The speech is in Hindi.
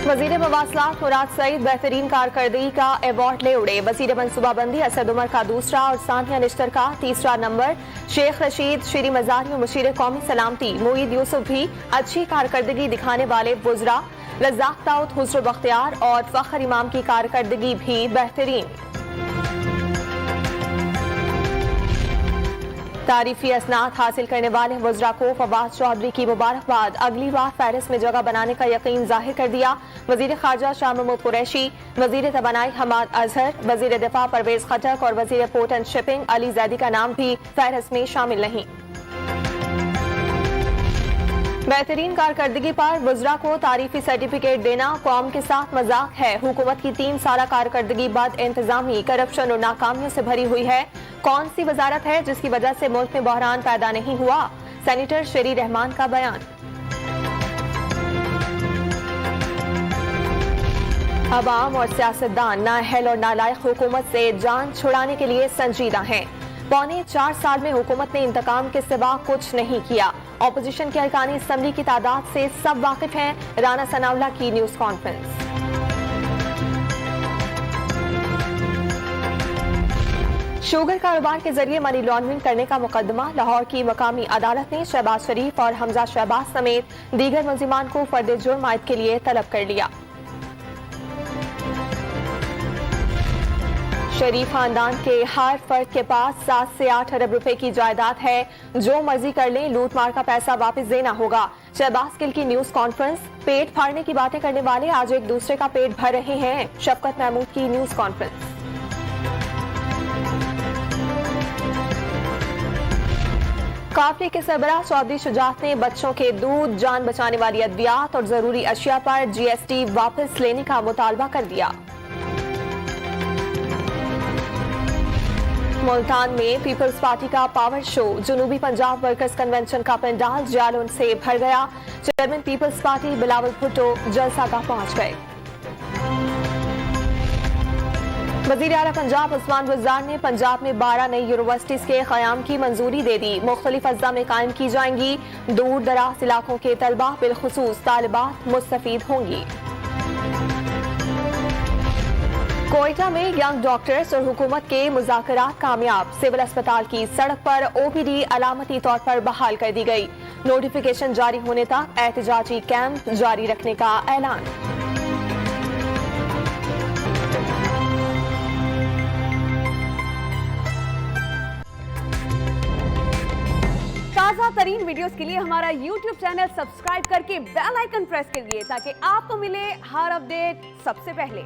वजीर मवासलात मुराद सईद बेहतरीन कारकर्दगी का अवार्ड ले उड़े। वजीर मनसूबाबंदी असद उमर का दूसरा और सानिया निश्तर का तीसरा नंबर। शेख रशीद, श्री मजारी और मुशीर कौमी सलामती मोईद यूसुफ भी अच्छी कारकर्दगी दिखाने वाले वुज़रा। रज़ाक दाऊद, हुस्न बख्तियार और फखर इमाम की कारकर्दगी भी बेहतरीन। तारीफी असनाद हासिल करने वाले वज़रा को फवाद चौधरी की मुबारकबाद। अगली बार फहरिस्त में जगह बनाने का यकीन जाहिर कर दिया। वजीर खारजा शाह महमूद कुरैशी, वजीर तवानाई हमाद अजहर, वजीर दिफा परवेज खटक और वजीर port and shipping Ali Zaidi का नाम भी फहरिस्त में शामिल नहीं। बेहतरीन कारकर्दगी पर वज़रा को तारीफी सर्टिफिकेट देना कौम के साथ मजाक है। हुकूमत की 3 साल कारकर्दगी बद इंतजामी, करप्शन और नाकामियों से भरी हुई है। कौन सी वजारत है जिसकी वजह से मुल्क में बहरान पैदा नहीं हुआ? सेनेटर शेरी रहमान का बयान। अवाम और सियासतदान नाअहल और नालायक हुकूमत से जान छुड़ाने के लिए संजीदा हैं। पौने 4 साल में हुकूमत ने इंतकाम के सिवा कुछ नहीं किया। ऑपोजिशन के अरकान असम्बली की तादाद से सब वाकिफ हैं। राना सनाउल्लाह की न्यूज कॉन्फ्रेंस। शुगर कारोबार के जरिए मनी लॉन्ड्रिंग करने का मुकदमा। लाहौर की मकामी अदालत ने शहबाज शरीफ और हमजा शहबाज समेत दीगर मुलजिमान को फर्द जुर्म आयद के लिए तलब कर लिया। शरीफ खानदान के हर फर्द के पास 7 से 8 अरब रुपए की जायदाद है। जो मर्जी कर लें, लूट मार का पैसा वापस देना होगा। शहबाज गिल की न्यूज कॉन्फ्रेंस। पेट फाड़ने की बातें करने वाले आज एक दूसरे का पेट भर रहे हैं। शफकत महमूद की न्यूज कॉन्फ्रेंस। काफिले के सरबराह चौधरी शुजात ने बच्चों के दूध, जान बचाने वाली अद्वियात और जरूरी अशिया पर GST वापस लेने का मुतालबा कर दिया। मुल्तान में पीपल्स पार्टी का पावर शो। जनूबी पंजाब वर्कर्स कन्वेंशन का पंडाल जालों से भर गया। Chairman peoples party Bilawal Bhutto जलसागाह पहुंच गए। वजीर आला पंजाब उस्मान बुज़दार ने पंजाब में 12 नई यूनिवर्सिटीज के क़याम की मंजूरी दे दी। मुख्तलिफ अज़्ज़ा में कायम की जाएंगी। दूर दराज इलाकों के तलबा बिलखुसूस तालिबात मुस्तफीद होंगी। कोयटा में यंग डॉक्टर्स और हुकूमत के मुज़ाकरात कामयाब। सिविल अस्पताल की सड़क पर OPD अलामती तौर पर बहाल कर दी गई। नोटिफिकेशन जारी होने तक एहतजाजी कैंप जारी रखने का ऐलान। ताज़ा तरीन वीडियोस के लिए हमारा YouTube चैनल सब्सक्राइब करके बेल आइकन प्रेस करिए ताकि आपको मिले हर अपडेट सबसे पहले।